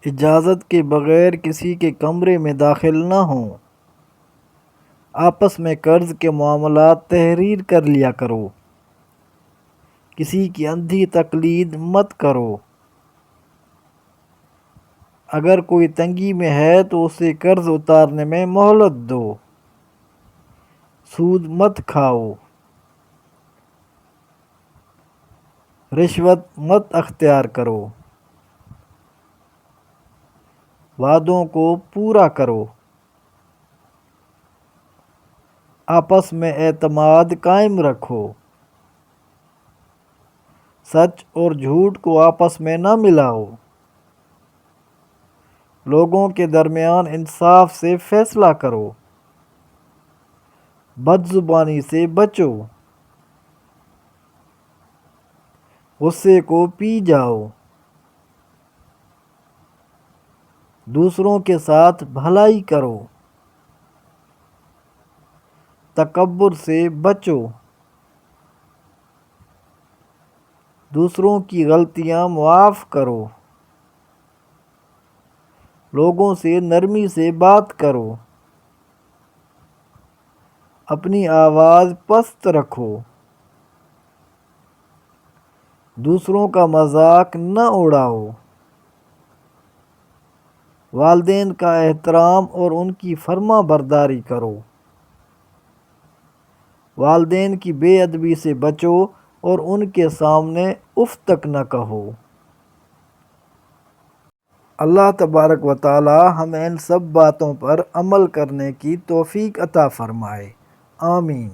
اجازت کے بغیر کسی کے کمرے میں داخل نہ ہوں۔ آپس میں قرض کے معاملات تحریر کر لیا کرو۔ کسی کی اندھی تقلید مت کرو۔ اگر کوئی تنگی میں ہے تو اسے قرض اتارنے میں مہلت دو۔ سود مت کھاؤ۔ رشوت مت اختیار کرو۔ وعدوں کو پورا کرو۔ آپس میں اعتماد قائم رکھو۔ سچ اور جھوٹ کو آپس میں نہ ملاؤ۔ لوگوں کے درمیان انصاف سے فیصلہ کرو۔ بد زبانی سے بچو۔ غصے کو پی جاؤ۔ دوسروں کے ساتھ بھلائی کرو۔ تکبر سے بچو۔ دوسروں کی غلطیاں معاف کرو۔ لوگوں سے نرمی سے بات کرو۔ اپنی آواز پست رکھو۔ دوسروں کا مذاق نہ اڑاؤ۔ والدین کا احترام اور ان کی فرما برداری کرو۔ والدین کی بے ادبی سے بچو اور ان کے سامنے اف تک نہ کہو۔ اللہ تبارک و تعالی ہمیں ان سب باتوں پر عمل کرنے کی توفیق عطا فرمائے۔ آمین۔